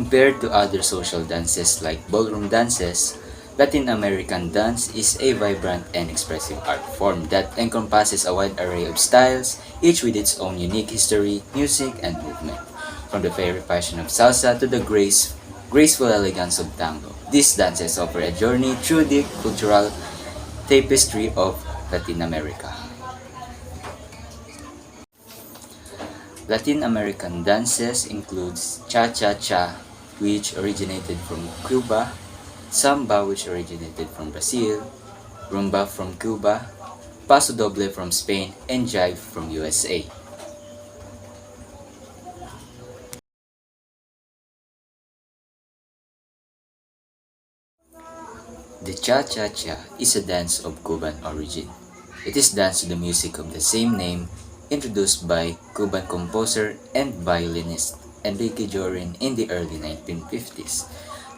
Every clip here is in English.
Compared to other social dances like ballroom dances, Latin American dance is a vibrant and expressive art form that encompasses a wide array of styles, each with its own unique history, music, and movement. From the fairy passion of salsa to the graceful elegance of tango, these dances offer a journey through the cultural tapestry of Latin America. Latin American dances includes cha-cha-cha, which originated from Cuba, samba, which originated from Brazil, rumba from Cuba, paso doble from Spain, and jive from USA. The cha-cha-cha is a dance of Cuban origin. It is danced to the music of the same name, introduced by Cuban composer and violinist Enrique Jorin in the early 1950s.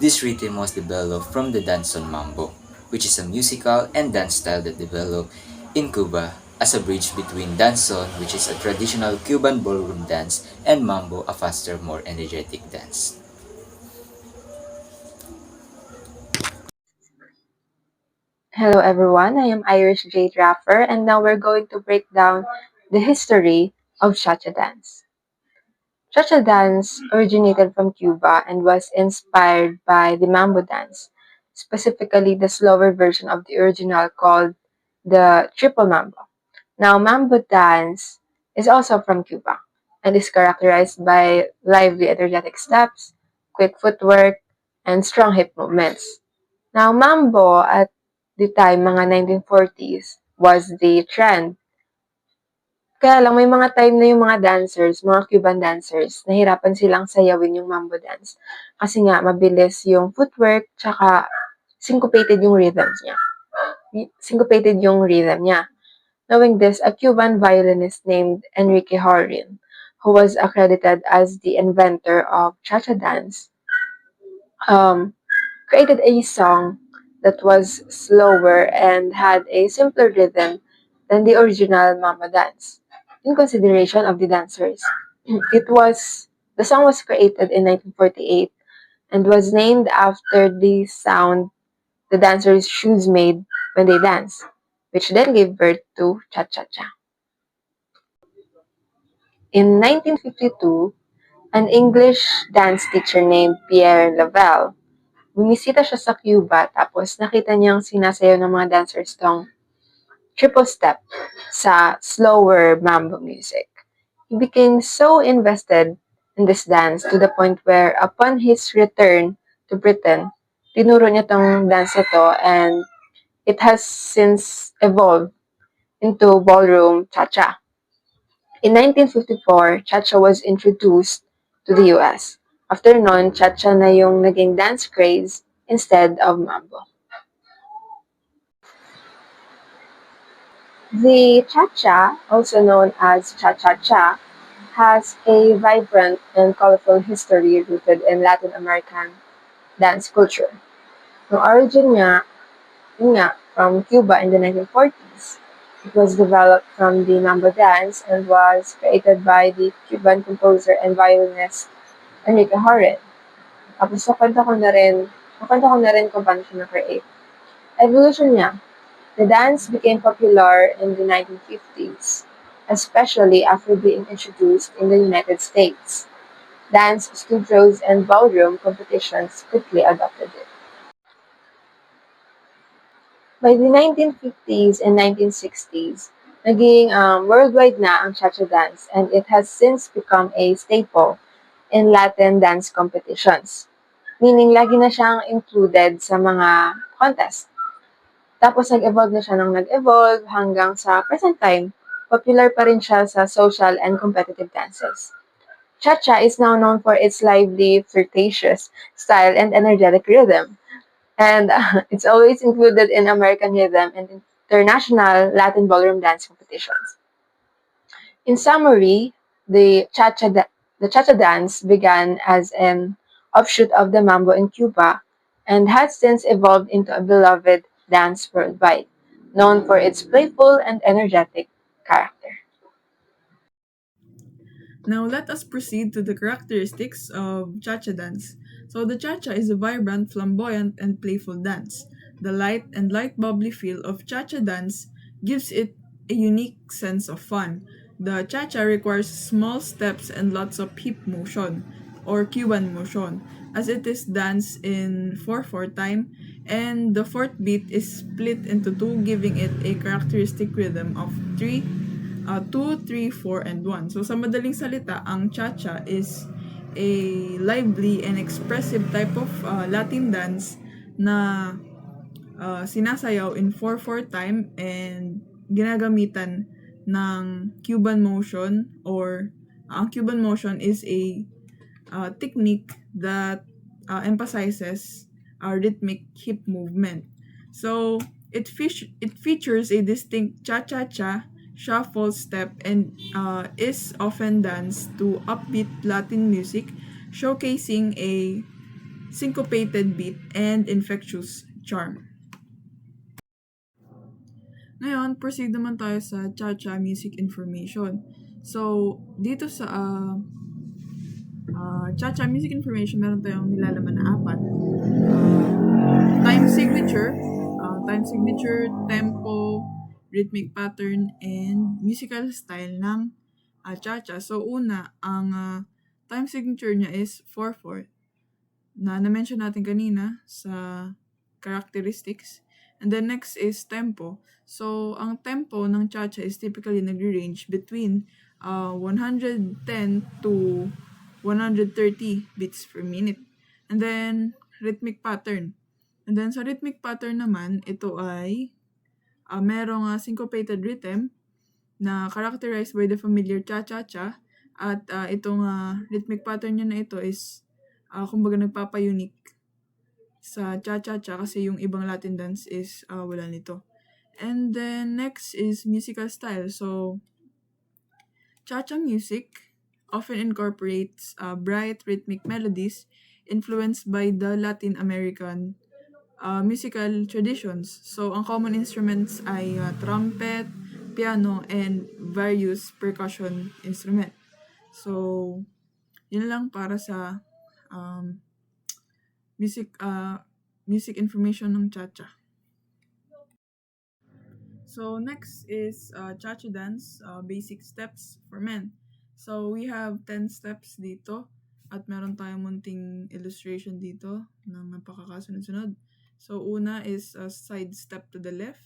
This rhythm was developed from the danzón mambo, which is a musical and dance style that developed in Cuba as a bridge between danzón, which is a traditional Cuban ballroom dance, and mambo, a faster, more energetic dance. Hello everyone, I am Irish Jade Raffer and now we're going to break down the history of Cha-Cha dance. Cha-Cha dance originated from Cuba and was inspired by the Mambo dance, specifically the slower version of the original called the Triple Mambo. Now, Mambo dance is also from Cuba and is characterized by lively energetic steps, quick footwork, and strong hip movements. Now, Mambo at the time, mga 1940s, was the trend. Kaya lang may mga time na yung mga dancers, mga Cuban dancers, nahirapan silang sayawin yung Mambo dance. Kasi nga, mabilis yung footwork, tsaka syncopated yung rhythm niya. Syncopated yung rhythm niya. Knowing this, a Cuban violinist named Enrique Horin, who was accredited as the inventor of cha-cha dance, um, created a song that was slower and had a simpler rhythm than the original Mama dance. In consideration of the dancers, the song was created in 1948 and was named after the sound the dancers' shoes made when they dance, which then gave birth to Cha Cha Cha. In 1952, an English dance teacher named Pierre Lavelle, bumisita siya sa Cuba tapos nakita niyang sinasayaw ng mga dancers tong triple step sa slower mambo music. He became so invested in this dance to the point where upon his return to Britain, tinuro niya tong dance ito and it has since evolved into ballroom cha-cha. In 1954, cha-cha was introduced to the US. After nun, cha-cha na yung naging dance craze instead of mambo. The cha-cha, also known as cha-cha-cha, has a vibrant and colorful history rooted in Latin American dance culture. The origin niya, yun nga, from Cuba in the 1940s. It was developed from the mambo dance and was created by the Cuban composer and violinist Enrique Horin. Tapos nakwento ko na rin kung paano siya na-create. Evolution niya. The dance became popular in the 1950s, especially after being introduced in the United States. Dance studios and ballroom competitions quickly adopted it. By the 1950s and 1960s, naging worldwide na ang cha-cha dance and it has since become a staple in Latin dance competitions. Meaning, lagi na siyang included sa mga contest. Tapos, nag-evolve na siya ng nag-evolve hanggang sa present time, popular pa rin siya sa social and competitive dances. Cha-cha is now known for its lively, flirtatious style and energetic rhythm. And it's always included in American rhythm and international Latin ballroom dance competitions. In summary, the cha-cha dance began as an offshoot of the mambo in Cuba and has since evolved into a beloved dance worldwide, known for its playful and energetic character. Now let us proceed to the characteristics of cha-cha dance. So the cha-cha is a vibrant, flamboyant, and playful dance. The light and light bubbly feel of cha-cha dance gives it a unique sense of fun. The cha-cha requires small steps and lots of hip motion or Cuban motion, as it is danced in 4/4 time, and the fourth beat is split into two, giving it a characteristic rhythm of 2, 3, 4, and 1. So sa madaling salita, ang cha-cha is a lively and expressive type of Latin dance na sinasayaw in 4/4 time and ginagamitan ng Cuban motion, or ang Cuban motion is a technique that emphasizes rhythmic hip movement. So it features a distinct cha-cha-cha shuffle step and is often danced to upbeat Latin music, showcasing a syncopated beat and infectious charm. Ngayon, proceed naman tayo sa cha-cha music information. So, dito sa cha-cha music information, meron tayong nilalaman na 4. Time signature, tempo, rhythmic pattern, and musical style ng cha-cha. So, una, ang time signature niya is 4/4 na na-mention natin kanina sa characteristics. And then next is tempo. So, ang tempo ng cha-cha is typically nagre-range between 110 to 130 beats per minute. And then, rhythmic pattern. And then, sa rhythmic pattern naman, ito ay merong syncopated rhythm na characterized by the familiar cha-cha-cha. At itong rhythmic pattern niya na ito is kumbaga nagpapa-unique sa cha-cha-cha kasi yung ibang Latin dance is wala nito. And then next is musical style. So, cha-cha music often incorporates bright rhythmic melodies influenced by the Latin American musical traditions. So, ang common instruments ay trumpet, piano, and various percussion instrument. So, yun lang para sa music information ng cha-cha. So next is cha-cha dance, basic steps for men. So we have 10 steps dito at meron tayong munting illustration dito na napakakasunod-sunod. So una is a side step to the left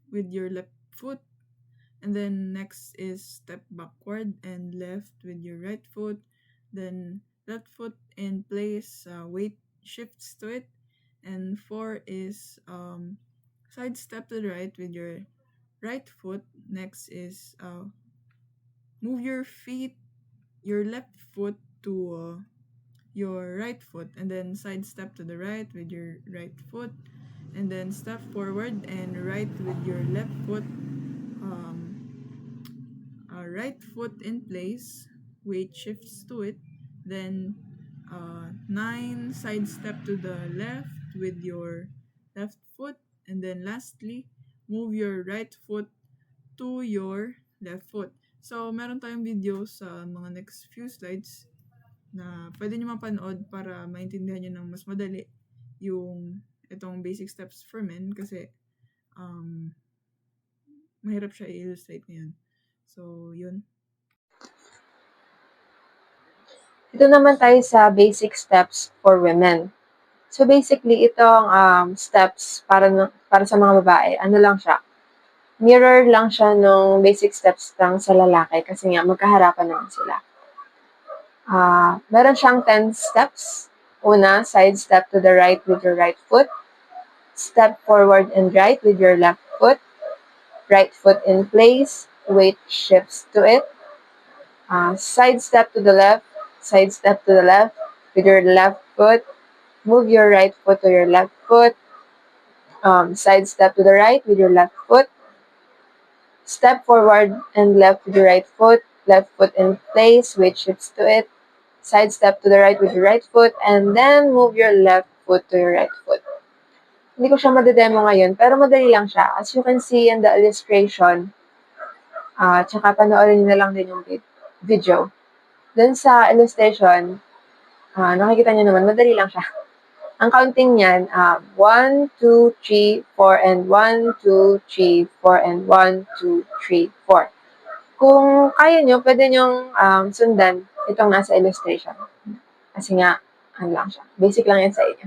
with your left foot. And then next is step backward and left with your right foot. Then left foot in place, weight shifts to it. And 4 is side step to the right with your right foot. Next is move your left foot to your right foot, and then side step to the right with your right foot, and then step forward and right with your left foot. Right foot in place, weight shifts to it. Then 9 side step to the left with your left foot, and then lastly move your right foot to your left foot. So meron tayong video sa mga next few slides na pwede nyo mapanood para maintindihan nyo ng mas madali yung itong basic steps for men kasi mahirap siya i-illustrate ngayon. So, yun. Ito naman tayo sa basic steps for women. So basically, itong steps para sa mga babae, ano lang siya, mirror lang siya ng basic steps lang sa lalaki kasi nga magkaharapan naman sila. Meron siyang 10 steps. Una, side step to the right with your right foot. Step forward and right with your left foot. Right foot in place. Weight shifts to it. Side step to the left. Side step to the left with your left foot. Move your right foot to your left foot. Side step to the right with your left foot. Step forward and left with your right foot. Left foot in place, weight shifts to it. Side step to the right with your right foot. And then move your left foot to your right foot. Hindi ko siya madedemo ngayon, pero madali lang siya. As you can see in the illustration, tsaka panoorin nyo na lang din yung video. Dun sa illustration, Nakikita niyo naman, madali lang siya. Ang counting niyan, 1, 2, 3, 4, and 1, 2, 3, 4, and 1, 2, 3, 4. Kung kaya niyo, pwede niyong sundan itong nasa illustration. Kasi nga, ano lang siya. Basic lang yan sa inyo.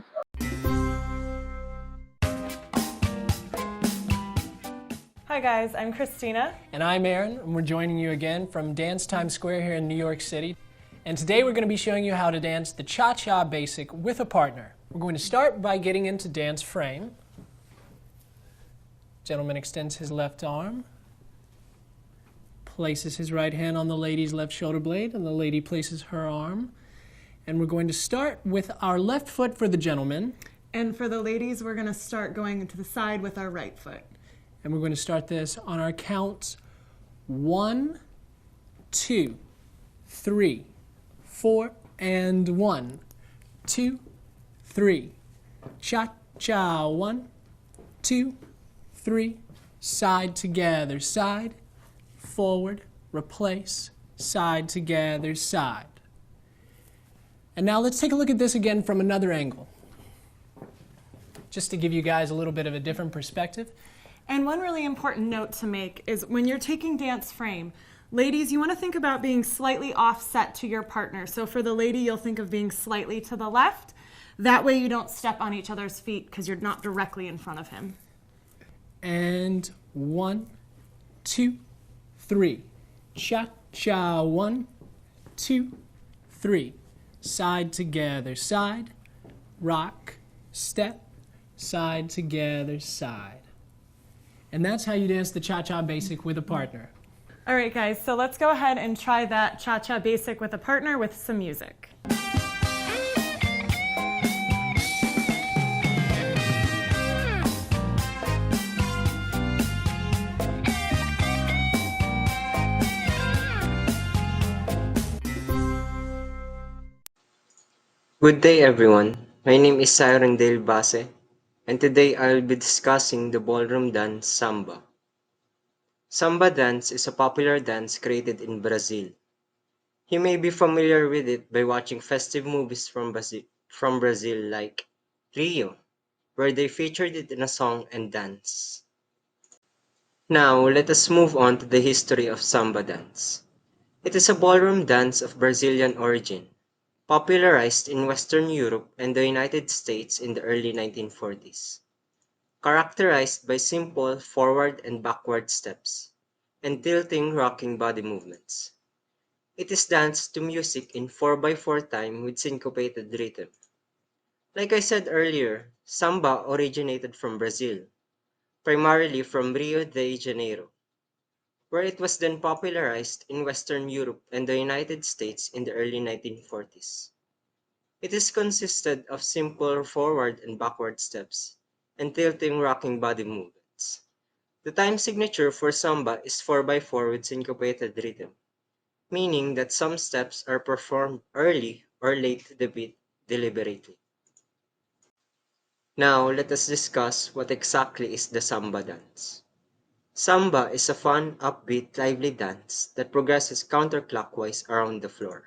Hi guys, I'm Christina. And I'm Aaron, and we're joining you again from Dance Times Square here in New York City. And today we're going to be showing you how to dance the Cha-Cha Basic with a partner. We're going to start by getting into dance frame. Gentleman extends his left arm, places his right hand on the lady's left shoulder blade, and the lady places her arm. And we're going to start with our left foot for the gentleman. And for the ladies, we're going to start going to the side with our right foot. And we're going to start this on our counts 1, 2, 3, 4, and 1, 2, 3. Cha-cha, 1, 2, 3. Side together, side, forward, replace, side together, side. And now let's take a look at this again from another angle, just to give you guys a little bit of a different perspective. And one really important note to make is when you're taking dance frame, ladies, you want to think about being slightly offset to your partner. So for the lady, you'll think of being slightly to the left. That way you don't step on each other's feet because you're not directly in front of him. And 1, 2, 3. Cha-cha, 1, 2, 3. Side together, side, rock, step, side together, side. And that's how you dance the Cha-Cha Basic with a partner. All right, guys, so let's go ahead and try that Cha-Cha Basic with a partner with some music. Good day everyone, my name is Siren Dale Base, and today I will be discussing the ballroom dance Samba. Samba dance is a popular dance created in Brazil. You may be familiar with it by watching festive movies from Brazil like Rio, where they featured it in a song and dance. Now let us move on to the history of Samba dance. It is a ballroom dance of Brazilian origin, popularized in Western Europe and the United States in the early 1940s, characterized by simple forward and backward steps and tilting rocking body movements. It is danced to music in 4x4 time with syncopated rhythm. Like I said earlier, samba originated from Brazil, primarily from Rio de Janeiro, where it was then popularized in Western Europe and the United States in the early 1940s. It is consisted of simple forward and backward steps and tilting rocking body movements. The time signature for samba is 4x4 with syncopated rhythm, meaning that some steps are performed early or late to the beat deliberately. Now let us discuss what exactly is the samba dance. Samba is a fun, upbeat, lively dance that progresses counterclockwise around the floor.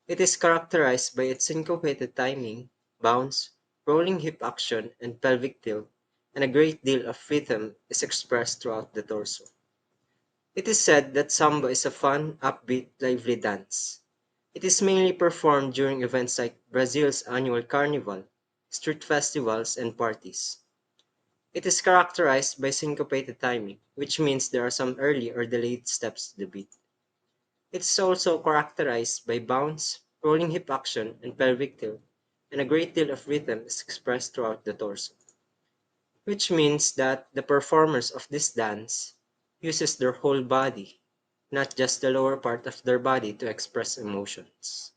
It is characterized by its syncopated timing, bounce, rolling hip action, and pelvic tilt, and a great deal of rhythm is expressed throughout the torso. It is said that samba is a fun, upbeat, lively dance. It is mainly performed during events like Brazil's annual carnival, street festivals, and parties. It is characterized by syncopated timing, which means there are some early or delayed steps to the beat. It is also characterized by bounce, rolling hip action, and pelvic tilt, and a great deal of rhythm is expressed throughout the torso, which means that the performers of this dance uses their whole body, not just the lower part of their body to express emotions.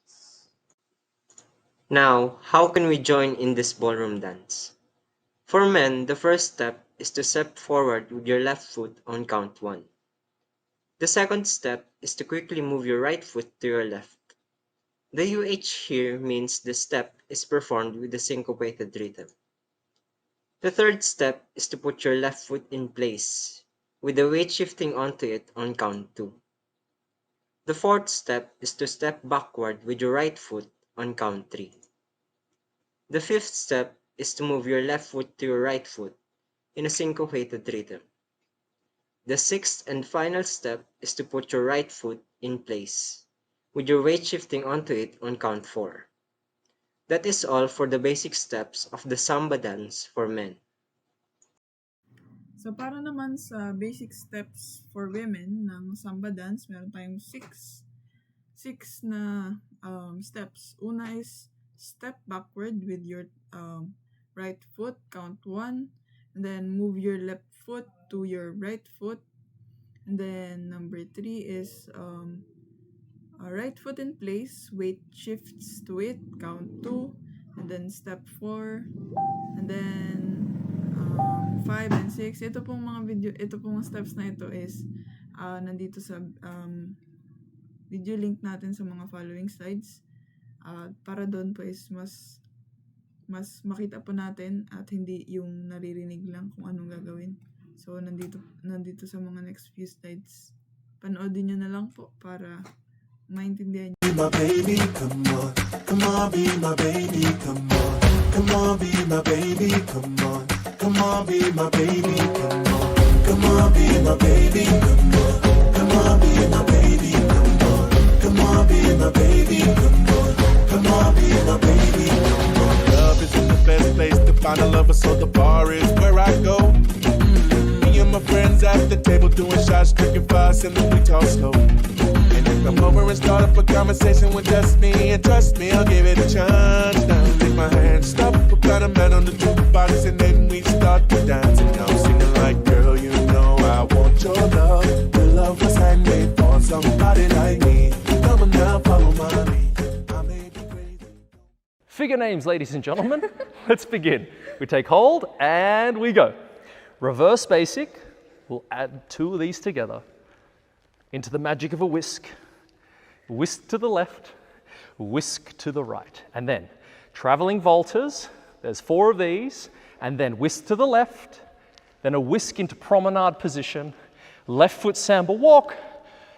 Now, how can we join in this ballroom dance? For men, the first step is to step forward with your left foot on count 1. The second step is to quickly move your right foot to your left. The UH here means the step is performed with a syncopated rhythm. The third step is to put your left foot in place, with the weight shifting onto it on count 2. The fourth step is to step backward with your right foot on count 3. The fifth step is to move your left foot to your right foot in a syncopated rhythm. The sixth and final step is to put your right foot in place, with your weight shifting onto it on count 4. That is all for the basic steps of the samba dance for men. So, para naman sa basic steps for women ng samba dance, meron tayong six na steps. Una is step backward with your right foot, count 1, and then move your left foot to your right foot. And then number 3 is right foot in place, weight shifts to it, count 2, and then step 4, and then 5 and 6. Ito pong steps na ito is nandito sa video link natin sa mga following slides. Para doon po is mas makita po natin at hindi yung naririnig lang kung anong gagawin. So nandito sa mga next few slides. Panoodin nyo na lang po para maintindihan nyo. My baby, come on, come on, be my baby, come on, come on, be my baby, come on, come on, be my baby, come on, come on, be my baby, come on, come on, be my baby, come on, come on, be my baby, come on, come on, be my baby, come on. Love isn't the best place to find a lover, so the bar is where I go. Me and my friends at the table doing shots, drinking fast, and then we talk slow. Come over and start up a conversation with just me, and trust me, I'll give it a chance. Now take my hand, stop, put kind of man on the jukebox, and then we start to dance. And I'm singing like, girl, you know I want your love. Your love was handmade for somebody like me. Come on now, follow my lead. I may be crazy. Figure names, ladies and gentlemen. Let's begin. We take hold and we go. Reverse basic. We'll add 2 of these together into the magic of a whisk. Whisk to the left, whisk to the right. And then traveling voltas, there's 4 of these, and then whisk to the left, then a whisk into promenade position, left foot samba walk,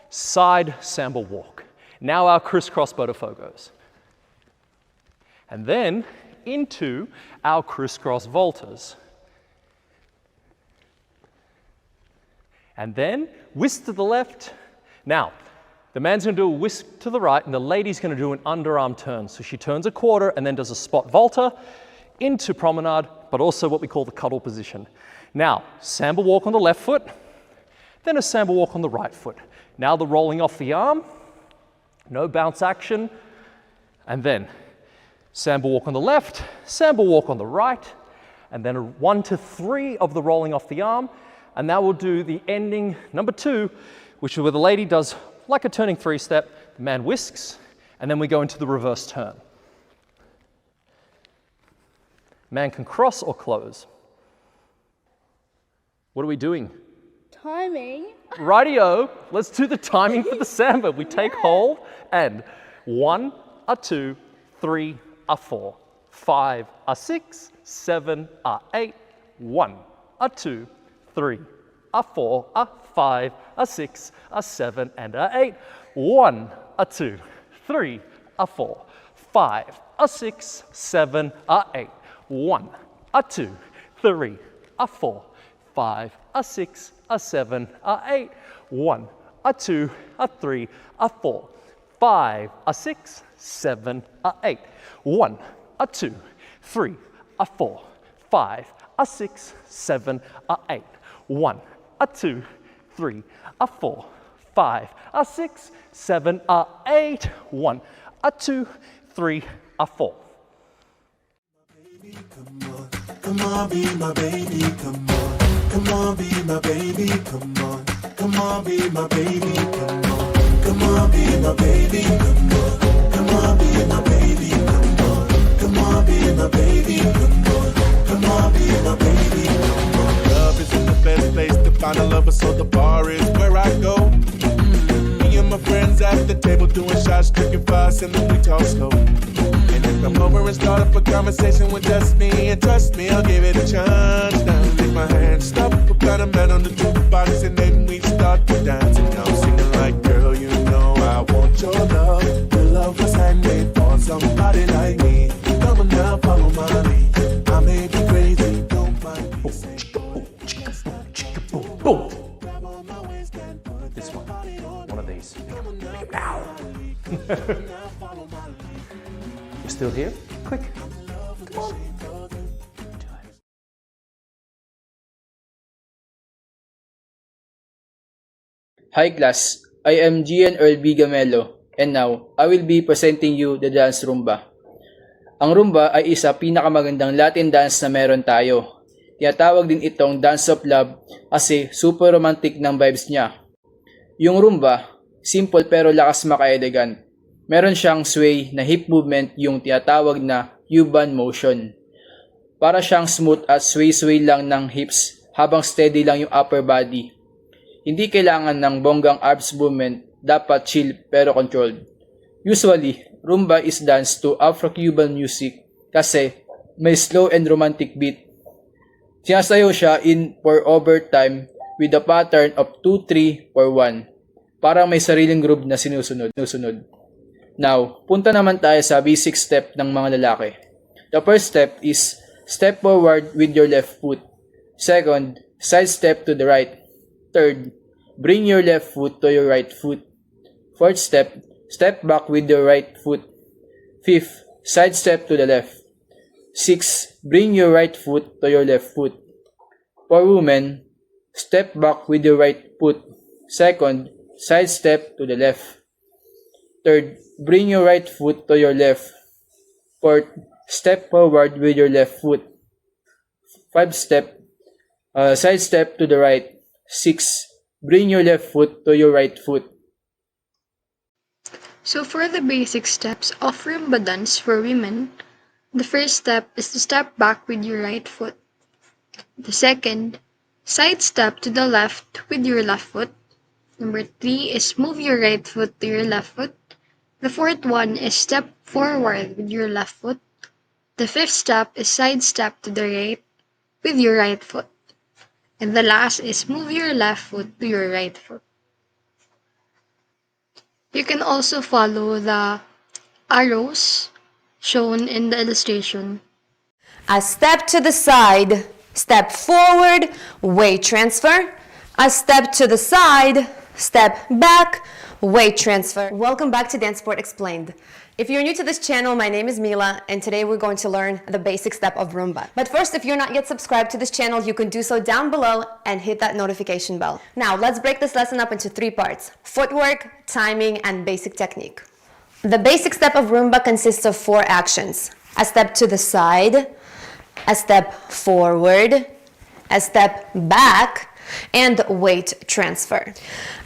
side samba walk. Now our crisscross Botafogos. And then into our crisscross voltas. And then whisk to the left. Now, the man's going to do a whisk to the right, and the lady's going to do an underarm turn. So she turns a quarter and then does a spot volta into promenade, but also what we call the cuddle position. Now, samba walk on the left foot, then a samba walk on the right foot. Now the rolling off the arm, no bounce action, and then samba walk on the left, samba walk on the right, and then a 1 to 3 of the rolling off the arm, and now we'll do the ending, number 2, which is where the lady does like a turning 3 step, the man whisks, and then we go into the reverse turn. Man can cross or close. What are we doing? Timing. Rightio, let's do the timing for the samba. We take hold and 1, a 2, 3, a 4, 5, a 6, 7, a 8, 1, a 2, 3, a 4, a 5, a 6, a 7, and a 8. 1, a 2, 3, a 4, 5, a 6, 7, a 8. 1, a 2, 3, a 4, 5, a 6, a 7, a 8. 1, a 2, a 3, a 4, 5, a 6, 7, a 8. 1, a 2, 3, a 4, 5, a 6, 7, a 8. 1, a 2, 3, a 4, 5, a 6, 7, a 8. 1, a 2, 3, a 4. Come on, come on, be my baby, come on, come on, be my baby, come on, come on, be my baby, come on, come on, be my baby, come on, come on, be my baby, come on, come on, be my baby, come on, come on, be my baby, come on. Love isn't the best place to find a lover, so the bar is where I go. Me and my friends at the table doing shots, drinking fast, and then we talk slow. And then come over and start up a conversation with just me, and trust me, I'll give it a chance. Now take my hand, stop, put kind of man on the jukebox, and then we start to dance. And I'm singing like, girl, you know I want your love. Your love was handmade for want somebody like me. Come on now, follow my lead. I may be crazy, don't mind me. Boom. This one. One of these. Ow. You're still here? Quick. Come on. Hi class, I am Gian Earl B. Gamelo, and now I will be presenting you the dance rumba. Ang rumba ay isa pinakamagandang Latin dance na meron tayo. Tinatawag din itong dance of love kasi super romantic ng vibes niya. Yung rumba, simple pero lakas maka-elegant. Meron siyang sway na hip movement yung tinatawag na U-bend motion. Para siyang smooth at sway-sway lang ng hips habang steady lang yung upper body. Hindi kailangan ng bonggang arms movement, dapat chill pero controlled. Usually, rumba is danced to Afro-Cuban music kasi may slow and romantic beat. Sinasayaw siya in 4/over time with a pattern of 2-3-4-1. Parang may sariling groove na sinusunod. Now, punta naman tayo sa basic step ng mga lalaki. The first step is step forward with your left foot. Second, side step to the right. Third, bring your left foot to your right foot. Fourth step, step back with your right foot. Fifth, side step to the left. Sixth, bring your right foot to your left foot. For women, step back with your right foot. Second, side step to the left. Third, bring your right foot to your left. Fourth, step forward with your left foot. Fifth step, side step to the right. 6. Bring your left foot to your right foot. So for the basic steps of Rumba dance for women, the first step is to step back with your right foot. The second, side step to the left with your left foot. Number 3 is move your right foot to your left foot. The fourth one is step forward with your left foot. The fifth step is side step to the right with your right foot. And the last is move your left foot to your right foot. You can also follow the arrows shown in the illustration. A step to the side, step forward, weight transfer. A step to the side, step back, weight transfer. Welcome back to Dance Sport Explained. If you're new to this channel, my name is Mila, and today we're going to learn the basic step of Rumba. But first, if you're not yet subscribed to this channel, you can do so down below and hit that notification bell. Now, let's break this lesson up into 3 parts: footwork, timing, and basic technique. The basic step of Rumba consists of 4 actions: a step to the side, a step forward, a step back, and weight transfer.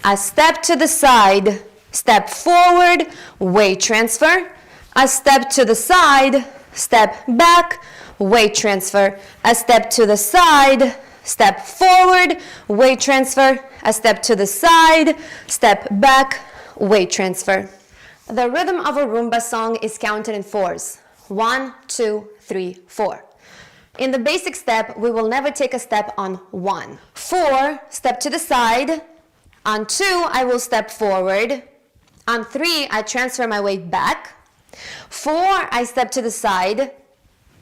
A step to the side, step forward, weight transfer. A step to the side, step back, weight transfer. A step to the side, step forward, weight transfer. A step to the side, step back, weight transfer. The rhythm of a Rumba song is counted in 4s. 1, 2, 3, 4. In the basic step, we will never take a step on 1. 4, step to the side. On 2, I will step forward. On 3, I transfer my weight back. 4, I step to the side.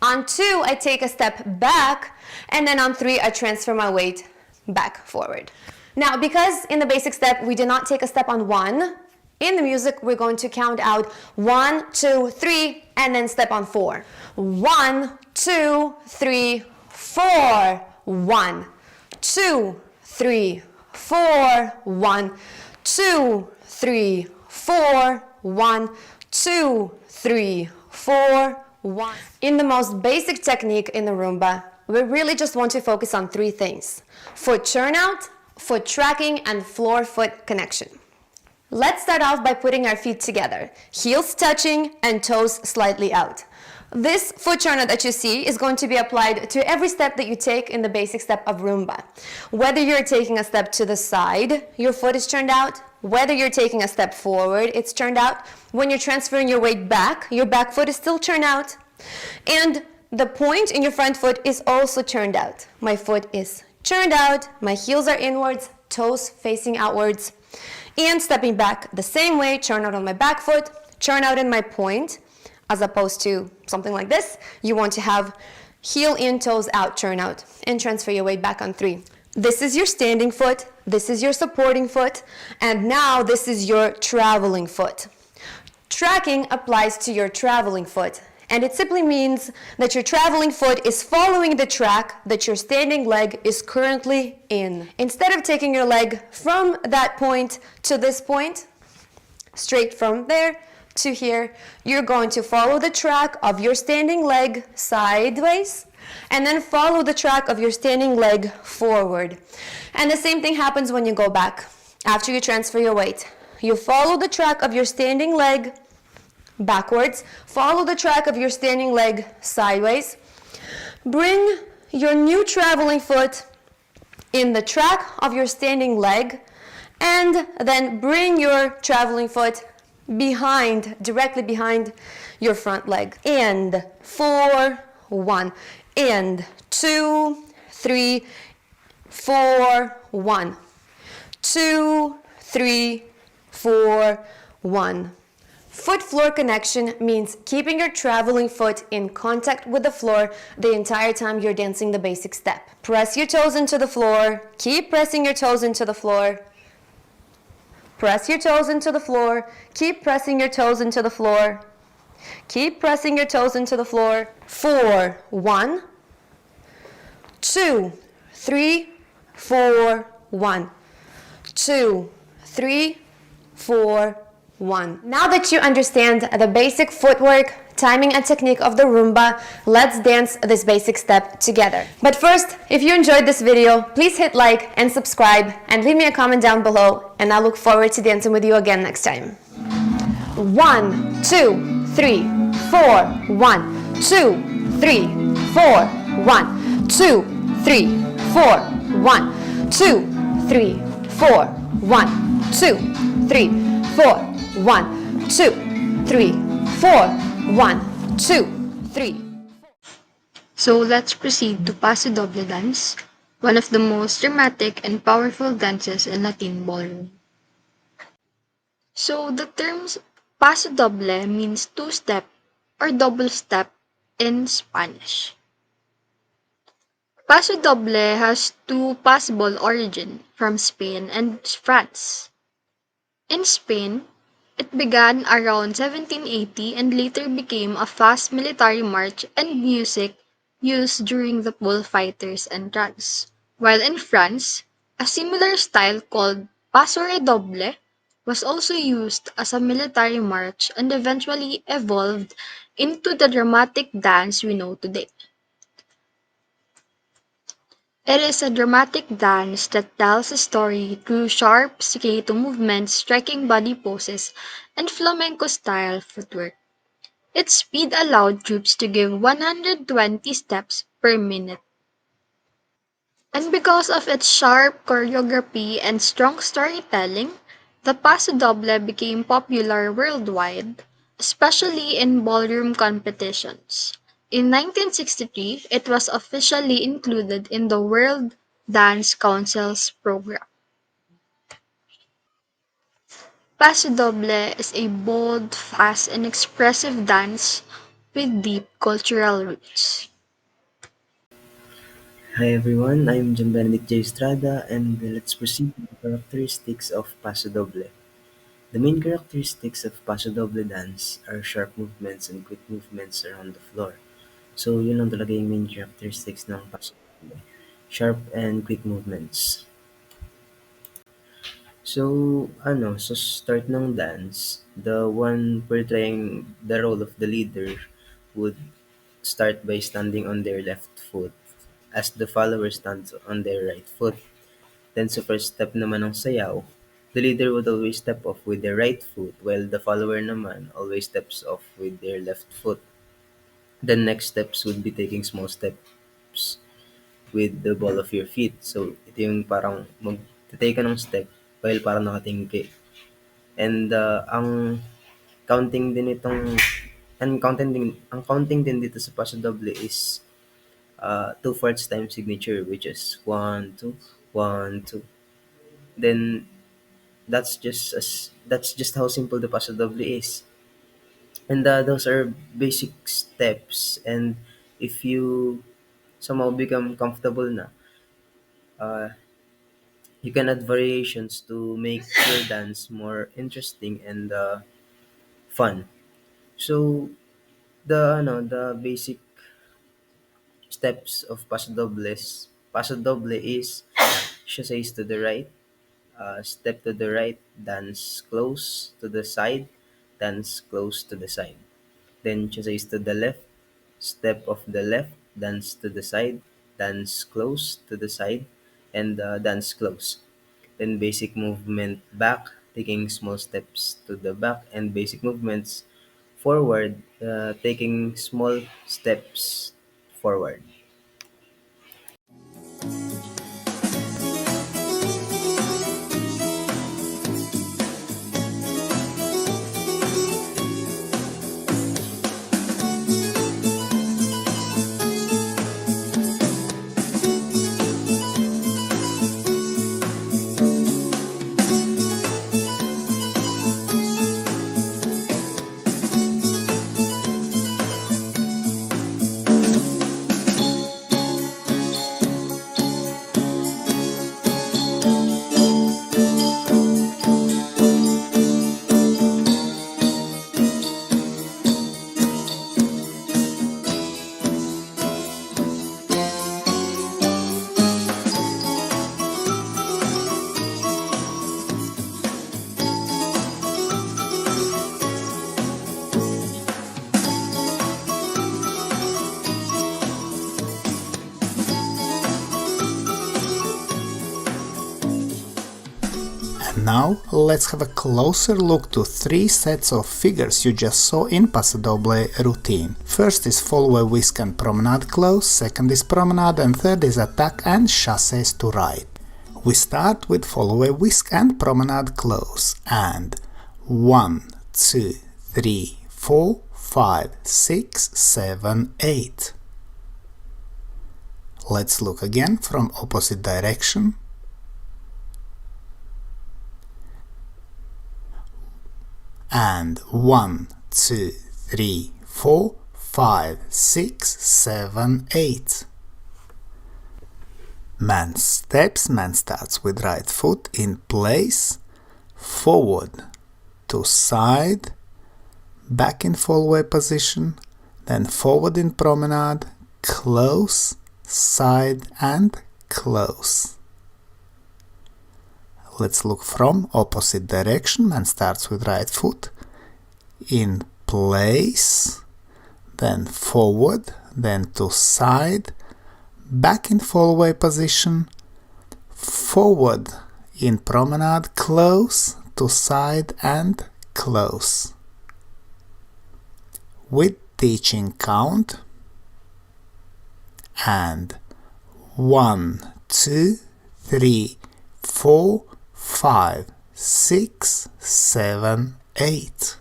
On 2, I take a step back. And then on 3, I transfer my weight back forward. Now, because in the basic step, we did not take a step on 1, in the music, we're going to count out 1, 2, 3, and then step on 4. 1, 2, 3, 4. 1, 2, 3, 4. 1, 2, 3, 4. 1, 2, 3, 4. 1. In the most basic technique in the Rumba, we really just want to focus on 3 things: foot turnout, foot tracking, and floor foot connection. Let's start off by putting our feet together, heels touching and toes slightly out. This foot turnout that you see is going to be applied to every step that you take in the basic step of Rumba. Whether you're taking a step to the side, your foot is turned out. Whether you're taking a step forward, it's turned out. When you're transferring your weight back, your back foot is still turned out. And the point in your front foot is also turned out. My foot is turned out, my heels are inwards, toes facing outwards. And stepping back the same way, turn out on my back foot, turn out in my point. as opposed to something like this. You want to have heel in, toes out, turn out, and transfer your weight back on 3. This is your standing foot, this is your supporting foot, and now this is your traveling foot. Tracking applies to your traveling foot, and it simply means that your traveling foot is following the track that your standing leg is currently in. Instead of taking your leg from that point to this point, straight from there to here, you're going to follow the track of your standing leg sideways, and then follow the track of your standing leg forward. And the same thing happens when you go back. After you transfer your weight, you follow the track of your standing leg backwards, follow the track of your standing leg sideways, bring your new traveling foot in the track of your standing leg, and then bring your traveling foot behind, directly behind your front leg. And 4, 1, and 2, 3, 4, 1, 2, 3, 4, 1. Foot floor connection means keeping your traveling foot in contact with the floor the entire time you're dancing the basic step. Press your toes into the floor, keep pressing your toes into the floor. Press your toes into the floor, keep pressing your toes into the floor. Keep pressing your toes into the floor. 4, 1, 2, 3, 4, 1, 2, 3, 4, 1. Now that you understand the basic footwork, timing and technique of the Rumba, let's dance this basic step together. But first, if you enjoyed this video, please hit like and subscribe and leave me a comment down below, and I look forward to dancing with you again next time. 1, 2, 3, 4, 1, 2, 3, 4, 1, 2, 3, 4, 1, 2, 3, 4, 1, 2, 3, 4, 1, 2, 3, 4, 1, 2, 3. So let's proceed to Paso Doble dance, one of the most dramatic and powerful dances in Latin ballroom. So the terms Paso Doble means two-step or double step in Spanish. Paso Doble has two possible origins from Spain and France. In Spain, it began around 1780 and later became a fast military march and music used during the bullfighters' entrance. While in France, a similar style called Paso Redoble was also used as a military march and eventually evolved into the dramatic dance we know today. It is a dramatic dance that tells a story through sharp staccato movements, striking body poses, and flamenco-style footwork. Its speed allowed troops to give 120 steps per minute. And because of its sharp choreography and strong storytelling, the Paso Doble became popular worldwide, especially in ballroom competitions. In 1963, it was officially included in the World Dance Council's program. Paso Doble is a bold, fast, and expressive dance with deep cultural roots. Hi everyone, I'm John Benedict J. Estrada, and let's proceed with the characteristics of Paso Doble. The main characteristics of Paso Doble dance are sharp movements and quick movements around the floor. So yun lang talaga yung main characteristics ng Paso Doble. Sharp and quick movements. So, sa start ng dance, the one portraying the role of the leader would start by standing on their left foot as the follower stands on their right foot. Then sa first step naman ng sayaw, the leader would always step off with their right foot while the follower naman always steps off with their left foot. The next steps would be taking small steps with the ball of your feet. So, ito yung parang mag-take ka ng step while parang nakatingki. And ang counting din itong ang counting din dito sa Paso Doble is 2/4 time signature, which is 1 2 1 2. Then that's just how simple the Paso Doble is. And those are basic steps. And if you somehow become comfortable na, uh, you can add variations to make your dance more interesting and fun. So the basic steps of paso doble is chases to the right, step to the right, dance close to the side, dance close to the side. Then chases to the left, step of the left, dance to the side, dance close to the side, and dance close. Then basic movement back, taking small steps to the back, and basic movements forward, taking small steps forward. And now let's have a closer look to 3 sets of figures you just saw in Paso Doble routine. First is follow whisk and promenade close, second is promenade, and third is attack and chasses to right. We start with follow whisk and promenade close, and 1, 2, 3, 4, 5, 6, 7, 8. Let's look again from opposite direction. And 1, 2, 3, 4, 5, 6, 7, 8. Man steps, man starts with right foot in place, forward to side, back in fallaway position, then forward in promenade, close, side and close. Let's look from opposite direction. Man starts with right foot in place, then forward, then to side, back in fallaway position, forward in promenade, close, to side and close. With teaching count, and 1, 2, 3, 4, 5, 6, 7, 8.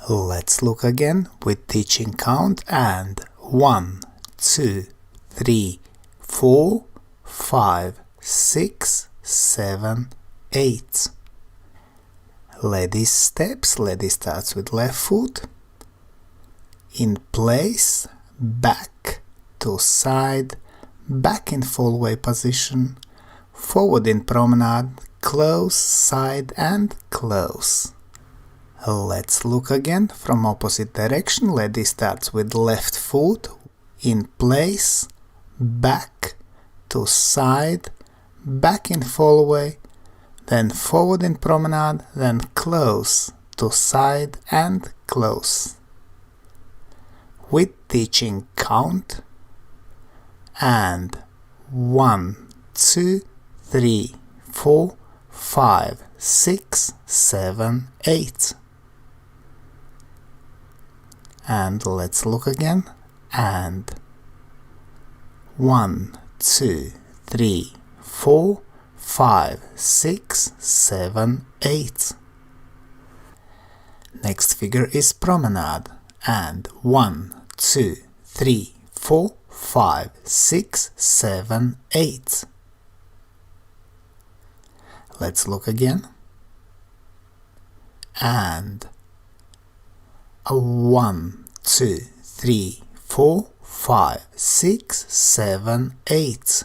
Let's look again with teaching count, and 1, 2, 3, 4, 5, 6, 7, 8. Lady steps, lady starts with left foot, in place, back to side, back in fallaway position, forward in promenade, close, side and close. Let's look again from opposite direction. Lady starts with left foot, in place, back to side, back in fallaway, then forward in promenade, then close to side and close. With teaching count, and 1, 2, 3, 4, 5, 6, 7, 8. And let's look again, and 1, 2, 3, 4, 5, 6, 7, 8. Next figure is promenade, and 1, 2, 3, 4, 5, 6, 7, 8. Let's look again, and A 1, 2, 3, 4, 5, 6, 7, 8.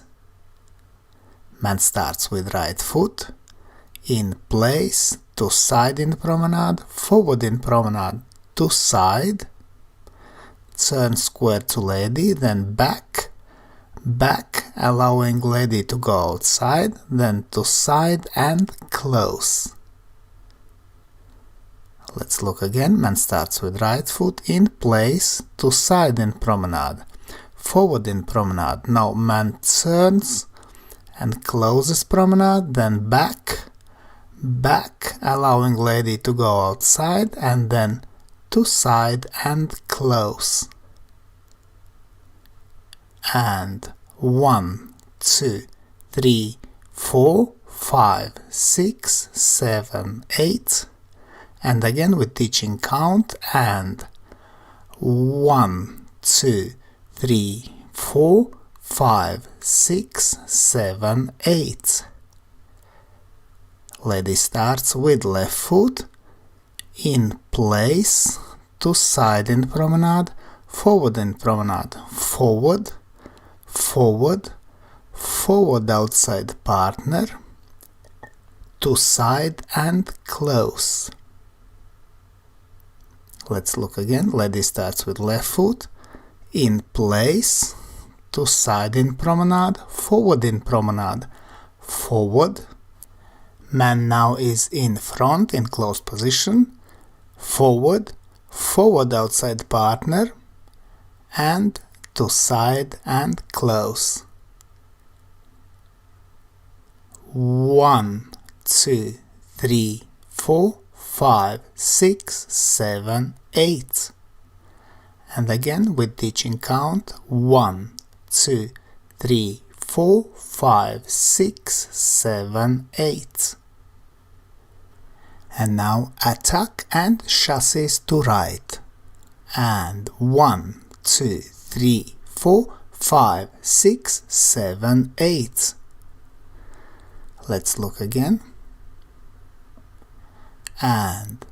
Man starts with right foot, in place, to side in promenade, forward in promenade, to side, turn square to lady, then back, back, allowing lady to go outside, then to side and close. Let's look again. Man starts with right foot, in place, to side in promenade, forward in promenade. Now man turns and closes promenade, then back, back, allowing lady to go outside, and then to side and close. And 1, 2, 3, 4, 5, 6, 7, 8. And again with teaching count, and 1, 2, 3, 4, 5, 6, 7, 8. Lady starts with left foot, in place, to side in promenade, forward in promenade, forward, forward, forward outside partner, to side and close. Let's look again. Lady starts with left foot, in place, to side in promenade, forward in promenade, forward. Man now is in front in close position, forward, forward outside partner, and to side and close. 1, 2, 3, 4, 5, 6, 7, 8. And again with teaching count, 1, 2, 3, 4, 5, 6, 7, 8. And now attack and chassis to right. And 1, 2, 3, 4, 5, 6, 7, 8. Let's look again. And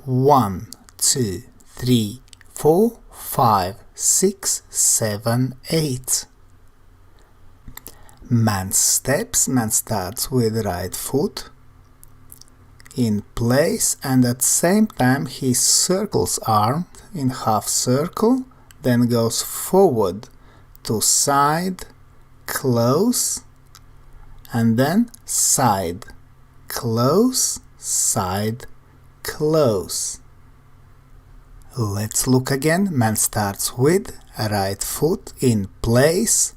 1, 2, 3, 4, 5, 6, 7, 8. Man steps. Man starts with right foot, in place, and at the same time he circles arm in half circle, then goes forward to side, close, and then side, close, side, close. Let's look again. Man starts with right foot, in place,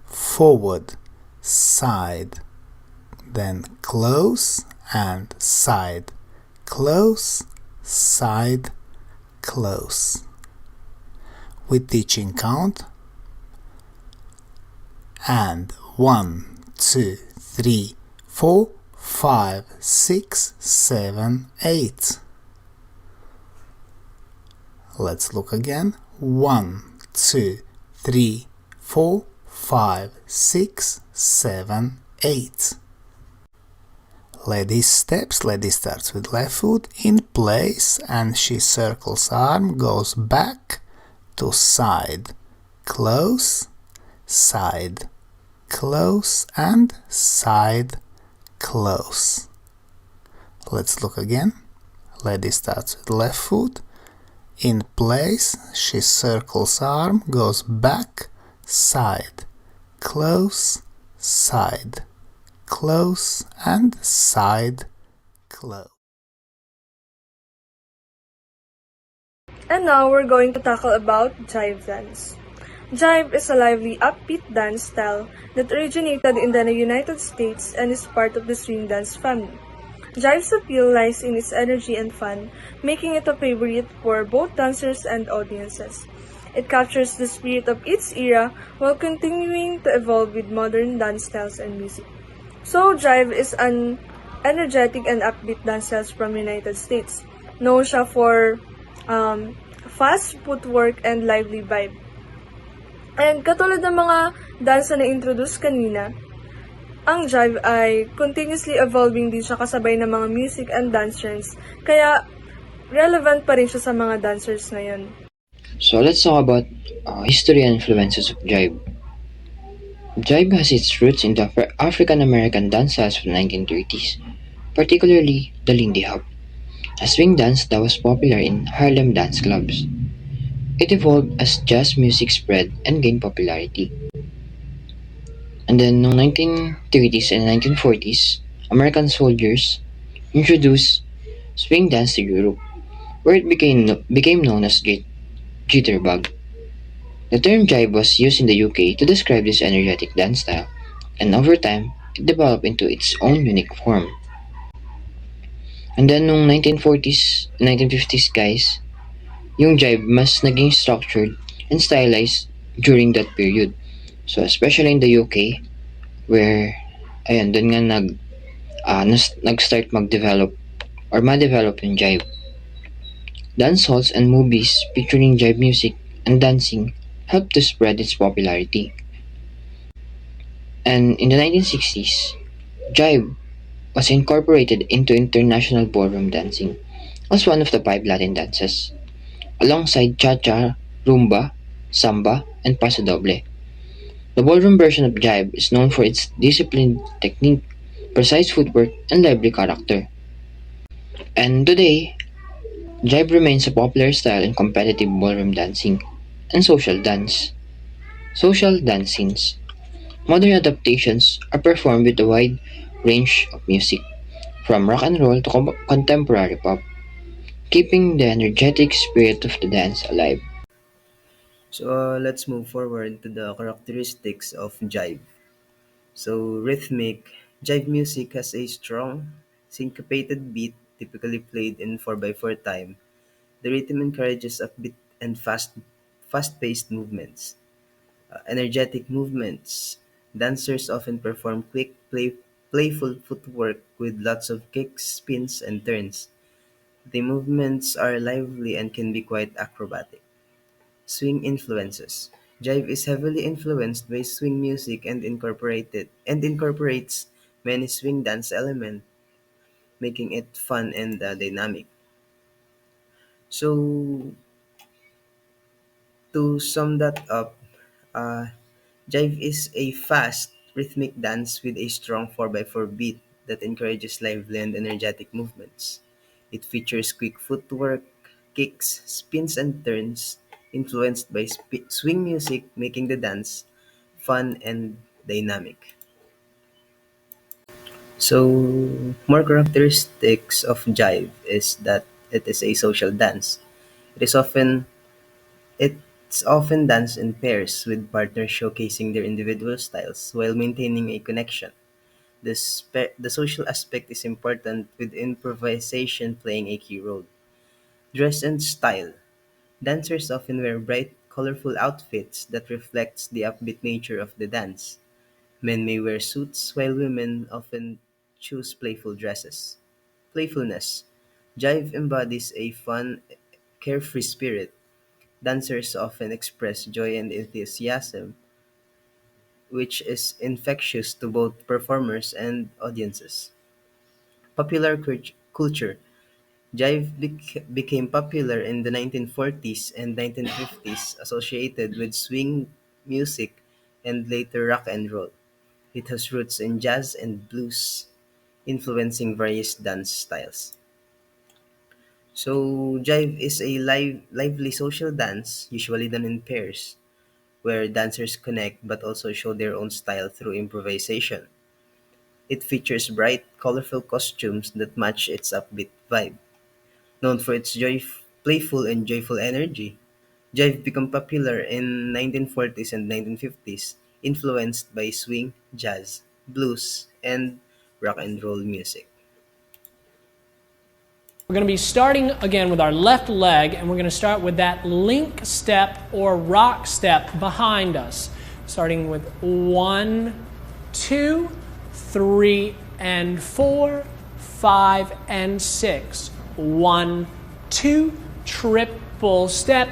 forward, side, then close and side, close, side, close. With teaching count, and 1, 2, 3, 4, 5, 6, 7, 8. Let's look again. 1, 2, 3, 4, 5, 6, 7, 8. Lady steps. Lady starts with left foot, in place, and she circles arm, goes back to side, close, side, close, and side, close. Let's look again. Lady starts with left foot, in place, she circles arm, goes back, side, close, side, close, and side, close. And now we're going to tackle about jive dance. Jive is a lively, upbeat dance style that originated in the United States and is part of the swing dance family. Jive's appeal lies in its energy and fun, making it a favorite for both dancers and audiences. It captures the spirit of its era while continuing to evolve with modern dance styles and music. So, jive is an energetic and upbeat dance style from United States. Known siya for fast footwork and lively vibe. And katulad ng mga dance na na-introduce kanina, ang jive ay continuously evolving din siya kasabay ng mga music and dance trends. Kaya, relevant pa rin siya sa mga dancers ngayon. So let's talk about history and influences of jive. Jive has its roots in the African American dance styles of the 1930s, particularly the Lindy Hop, a swing dance that was popular in Harlem dance clubs. It evolved as jazz music spread and gained popularity. And then, noong 1930s and 1940s, American soldiers introduced swing dance to Europe, where it became known as jitterbug. The term jive was used in the UK to describe this energetic dance style, and over time, it developed into its own unique form. And then, noong 1940s and 1950s, guys, yung jive mas naging structured and stylized during that period. So, especially in the UK, where, ayan, dun nga nag-start mag-develop or ma-develop yung jive. Dance halls and movies featuring jive music and dancing helped to spread its popularity. And in the 1960s, jive was incorporated into international ballroom dancing as one of the 5 Latin dances, alongside cha-cha, rumba, samba, and paso doble. The ballroom version of jive is known for its disciplined technique, precise footwork, and lively character. And today, jive remains a popular style in competitive ballroom dancing and social dance. Social dance scenes. Modern adaptations are performed with a wide range of music, from rock and roll to contemporary pop, keeping the energetic spirit of the dance alive. So let's move forward to the characteristics of jive. So rhythmic, jive music has a strong, syncopated beat typically played in 4x4 time. The rhythm encourages upbeat and fast-paced movements. Energetic movements. Dancers often perform quick, playful footwork with lots of kicks, spins, and turns. The movements are lively and can be quite acrobatic. Swing influences. Jive is heavily influenced by swing music and incorporates many swing dance elements, making it fun and dynamic. So to sum that up, uh, jive is a fast, rhythmic dance with a strong 4x4 beat that encourages lively and energetic movements. It features quick footwork, kicks, spins, and turns, influenced by swing music, making the dance fun and dynamic. So, more characteristics of jive is that it is a social dance. It is often it's often danced in pairs with partners showcasing their individual styles while maintaining a connection. The social aspect is important with improvisation playing a key role. Dress and style. Dancers often wear bright, colorful outfits that reflects the upbeat nature of the dance. Men may wear suits while women often choose playful dresses. Playfulness. Jive embodies a fun, carefree spirit. Dancers often express joy and enthusiasm, which is infectious to both performers and audiences. Popular culture. Jive became popular in the 1940s and 1950s, associated with swing music and later rock and roll. It has roots in jazz and blues, influencing various dance styles. So, jive is a lively social dance, usually done in pairs, where dancers connect but also show their own style through improvisation. It features bright, colorful costumes that match its upbeat vibe. Known for its playful and joyful energy, jive became popular in 1940s and 1950s, influenced by swing, jazz, blues, and rock and roll music. We're going to be starting again with our left leg, and we're going to start with that link step or rock step behind us. Starting with 1, 2, 3, and 4, 5, and 6. 1, 2, triple step,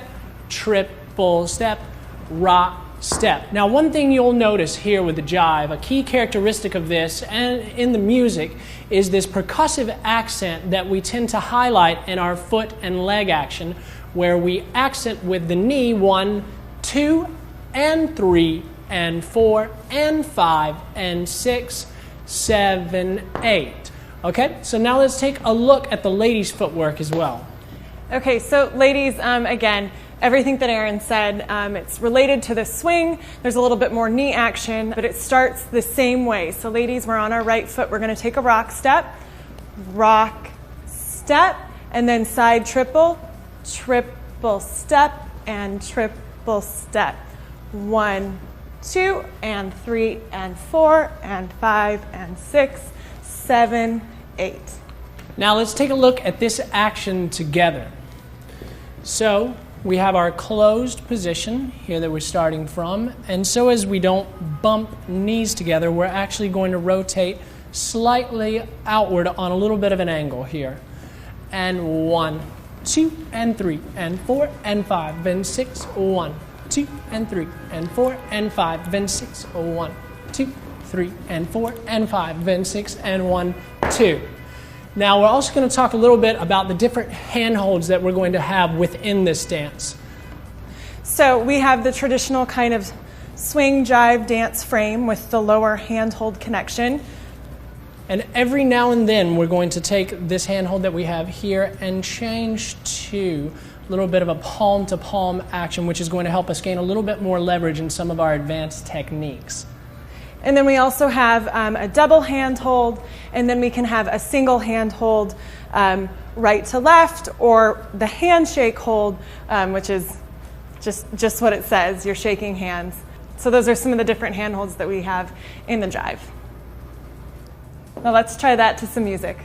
rock, step. Now, one thing you'll notice here with the jive, a key characteristic of this and in the music, is this percussive accent that we tend to highlight in our foot and leg action, where we accent with the knee 1, 2, and 3, and 4, and 5, and 6, 7, 8. Okay, so now let's take a look at the ladies' footwork as well. Okay, so ladies, again, everything that Aaron said, it's related to the swing. There's a little bit more knee action, but it starts the same way. So ladies, we're on our right foot. We're going to take a rock, step, and then side triple, triple step, and triple step. 1, 2, and 3, and 4, and 5, and 6, 7, 8. Now let's take a look at this action together. So we have our closed position here that we're starting from, and so as we don't bump knees together, we're actually going to rotate slightly outward on a little bit of an angle here. And 1, 2, and 3, and 4, and 5, and 6, 1, 2, and 3, and 4, and 5, and 6, 1, 2, 3, and 4, and 5, and 6, and 1, 2. Now we're also going to talk a little bit about the different handholds that we're going to have within this dance. So we have the traditional kind of swing jive dance frame with the lower handhold connection. And every now and then we're going to take this handhold that we have here and change to a little bit of a palm-to-palm action, which is going to help us gain a little bit more leverage in some of our advanced techniques. And then we also have a double handhold, and then we can have a single handhold right to left, or the handshake hold, which is just what it says, you're shaking hands. So those are some of the different handholds that we have in the jive. Now let's try that to some music.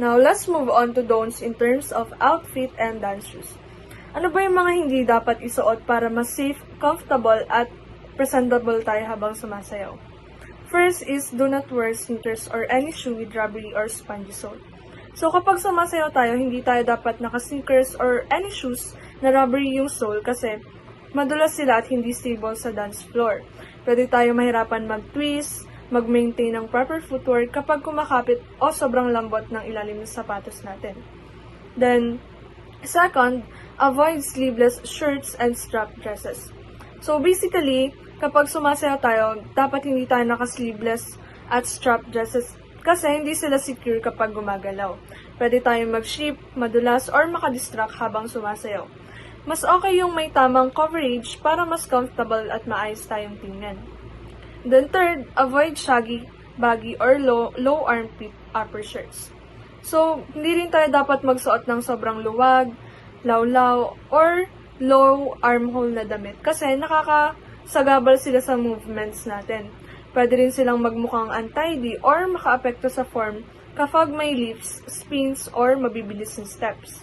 Now, let's move on to don'ts in terms of outfit and dance shoes. Ano ba yung mga hindi dapat isuot para mas safe, comfortable, at presentable tayo habang sumasayaw? First is, do not wear sneakers or any shoe with rubbery or spongy sole. So, kapag sumasayaw tayo, hindi tayo dapat naka-sneakers or any shoes na rubbery yung sole kasi madulas sila at hindi stable sa dance floor. Pwede tayo mahirapan mag-twist, mag-maintain ng proper footwork kapag kumakapit o sobrang lambot ng ilalim ng sapatos natin. Then, second, avoid sleeveless shirts and strap dresses. So basically, kapag sumasayaw tayo, dapat hindi tayo naka-sleeveless at strap dresses kasi hindi sila secure kapag gumagalaw. Pwede tayong mag-ship, madulas, or makadistract habang sumasayaw. Mas okay yung may tamang coverage para mas comfortable at maayos tayong tingnan. Then third, avoid shaggy, baggy, or low armpit upper shirts. So, hindi rin tayo dapat magsuot ng sobrang luwag, lawlaw, or low armhole na damit kasi nakakasagabal sila sa movements natin. Pwede rin silang magmukhang untidy or makaapekto sa form kapag may lifts, spins, or mabibilis na steps.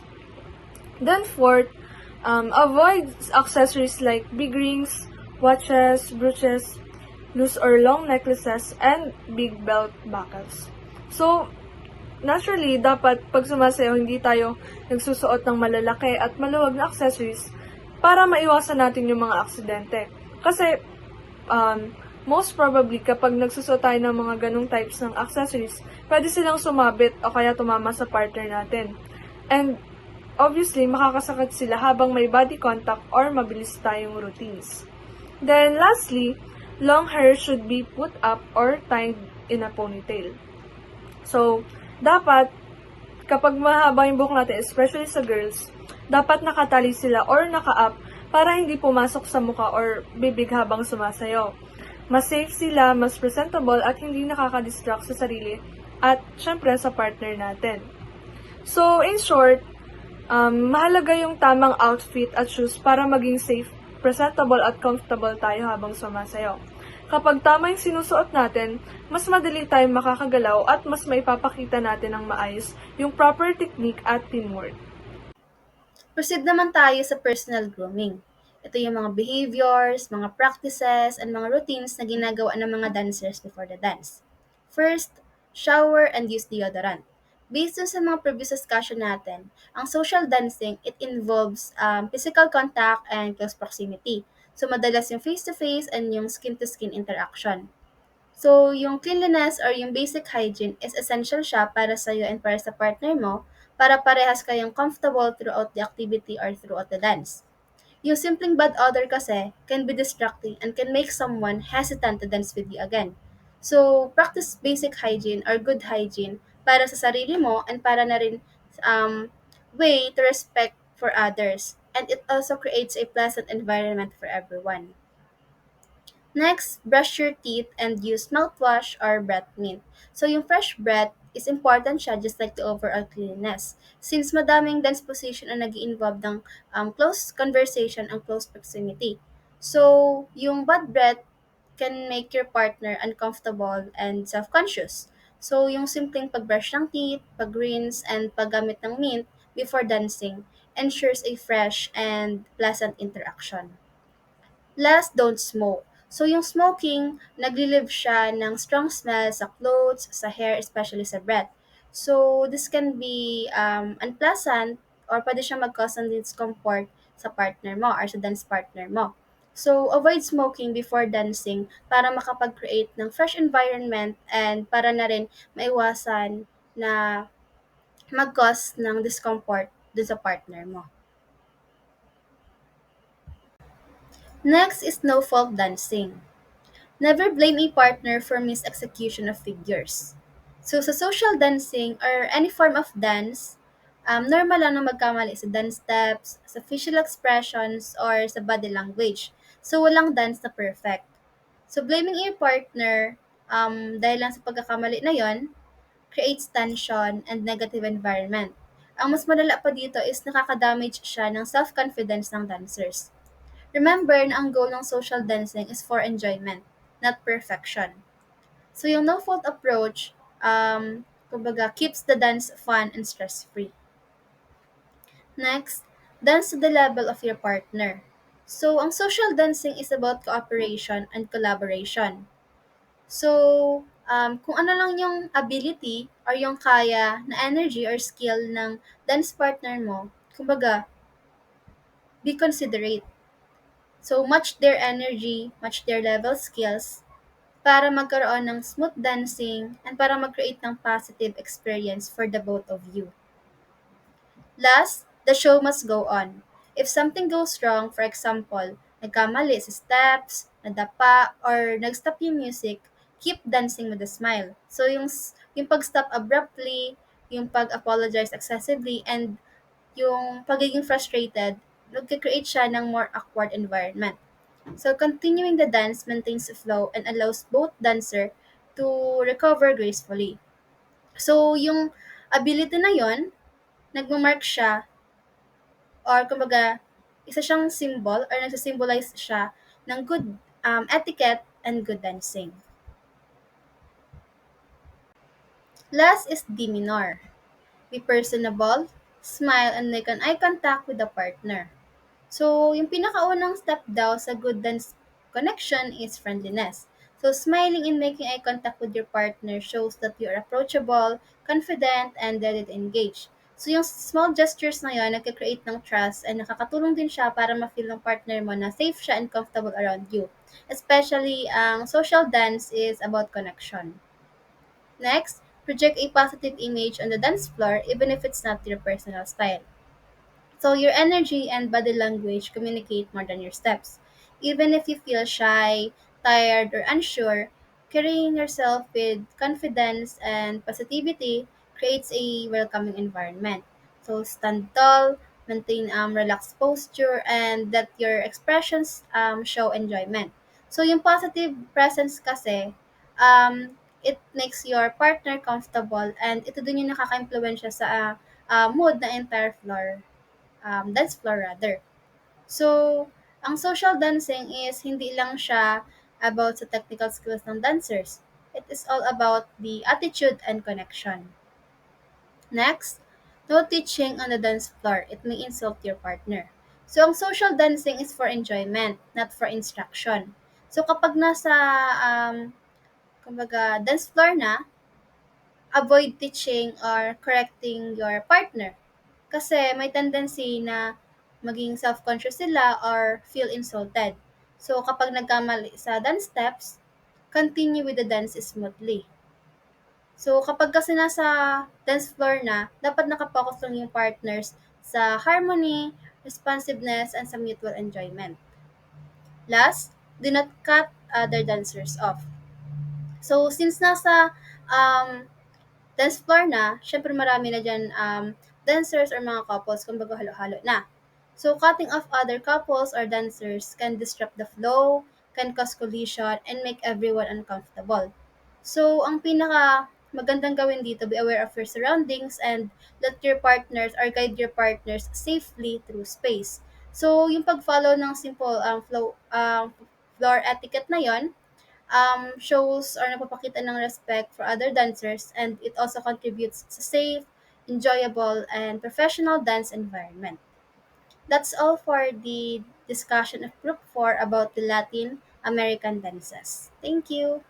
Then fourth, avoid accessories like big rings, watches, brooches, loose or long necklaces, and big belt buckles. So, naturally, dapat pag sumasayaw, hindi tayo nagsusuot ng malalaki at maluwag na accessories para maiwasan natin yung mga aksidente. Kasi, most probably, kapag nagsusuot tayo ng mga ganong types ng accessories, pwede silang sumabit o kaya tumama sa partner natin. And, obviously, makakasakit sila habang may body contact or mabilis tayong routines. Then, lastly, long hair should be put up or tied in a ponytail. So, dapat, kapag mahaba yung buhok natin, especially sa girls, dapat nakatali sila or naka-up para hindi pumasok sa mukha or bibig habang sumasayaw. Mas safe sila, mas presentable, at hindi nakaka-distract sa sarili at syempre sa partner natin. So, in short, mahalaga yung tamang outfit at shoes para maging safe, presentable at comfortable tayo habang sumasayaw. Kapag tama yung sinusuot natin, mas madali tayong makakagalaw at mas maipapakita natin ng maayos yung proper technique at teamwork. Proceed naman tayo sa personal grooming. Ito yung mga behaviors, mga practices, and mga routines na ginagawa ng mga dancers before the dance. First, shower and use deodorant. Based dun sa mga previous discussion natin, ang social dancing, it involves physical contact and close proximity. So, madalas yung face-to-face and yung skin-to-skin interaction. So, yung cleanliness or yung basic hygiene is essential siya para sa iyo and para sa partner mo para parehas kayong comfortable throughout the activity or throughout the dance. Yung simpleng bad odor kasi can be distracting and can make someone hesitant to dance with you again. So, practice basic hygiene or good hygiene para sa sarili mo and para na rin way to respect for others. And it also creates a pleasant environment for everyone. Next, brush your teeth and use mouthwash or breath mint. So, yung fresh breath is important siya just like the overall cleanliness. Since madaming dance position ang nag involve ng close conversation and close proximity. So, yung bad breath can make your partner uncomfortable and self-conscious. So, yung simpleng pagbrush ng teeth, pag-rinse, and paggamit ng mint before dancing ensures a fresh and pleasant interaction. Last, don't smoke. So, yung smoking, nagli-leave siya ng strong smell sa clothes, sa hair, especially sa breath. So, this can be unpleasant or pwede siya mag-cause ng discomfort sa partner mo or sa dance partner mo. So, avoid smoking before dancing para makapag-create ng fresh environment and para na rin maiwasan na mag-cause ng discomfort dun sa partner mo. Next is no-fault dancing. Never blame a partner for mis-execution of figures. So, sa social dancing or any form of dance, normal lang na magkamali sa dance steps, sa facial expressions, or sa body language. So, walang dance na perfect. So, blaming your partner dahil lang sa pagkakamali na yon creates tension and negative environment. Ang mas malala pa dito is nakaka-damage siya ng self-confidence ng dancers. Remember na ang goal ng social dancing is for enjoyment, not perfection. So yung no-fault approach, kumbaga, keeps the dance fun and stress-free. Next, dance to the level of your partner. So ang social dancing is about cooperation and collaboration. So, kung ano lang yung ability or yung kaya na energy or skill ng dance partner mo, kumbaga, be considerate. So, match their energy, match their level skills, para magkaroon ng smooth dancing and para mag-create ng positive experience for the both of you. Last, the show must go on. If something goes wrong, for example, nagkamali sa steps, nadapa, or nag-stop yung music, keep dancing with a smile. So, yung pag-stop abruptly, yung pag-apologize excessively, and yung pagiging frustrated, nagka-create siya ng more awkward environment. So, continuing the dance maintains the flow and allows both dancer to recover gracefully. So, yung ability na yon, nagmamark siya or kumbaga, isa siyang symbol or nagsisymbolize siya ng good etiquette and good dancing. Last is D minor. Be personable, smile, and make an eye contact with the partner. So, yung pinakaunang step daw sa good dance connection is friendliness. So, smiling and making eye contact with your partner shows that you are approachable, confident, and ready to engage. So, yung small gestures na yun, nagka-create ng trust and nakakatulong din siya para ma-feel ng partner mo na safe siya and comfortable around you. Especially, ang social dance is about connection. Next, project a positive image on the dance floor even if it's not your personal style. So your energy and body language communicate more than your steps. Even if you feel shy, tired, or unsure, carrying yourself with confidence and positivity creates a welcoming environment. So stand tall, maintain relaxed posture, and let your expressions show enjoyment. So yung positive presence kasi, it makes your partner comfortable and ito din yung nakaka-impluensya sa mood ng entire floor dance floor rather. So, ang social dancing is hindi lang siya about sa technical skills ng dancers. It is all about the attitude and connection. Next, No teaching on the dance floor. It may insult your partner. So, ang social dancing is for enjoyment, not for instruction. So, kapag nasa, kumbaga, dance floor na, avoid teaching or correcting your partner. Kasi may tendency na maging self-conscious sila or feel insulted. So, kapag nagkamali sa dance steps, continue with the dance smoothly. So, kapag kasi nasa dance floor na, dapat nakapokus lang yung partners sa harmony, responsiveness, and sa mutual enjoyment. Last, do not cut other dancers off. So, since nasa um, dance floor na, syempre marami na dyan dancers or mga couples, kumbaga halo-halo na. So, cutting off other couples or dancers can disrupt the flow, can cause collision, and make everyone uncomfortable. So, ang pinaka magandang gawin dito, be aware of your surroundings and let your partners or guide your partners safely through space. So, yung pag-follow ng simple floor etiquette na yon shows or napapakita ng respect for other dancers, and it also contributes sa safe, enjoyable, and professional dance environment. That's all for the discussion of Group 4 about the Latin American dances. Thank you.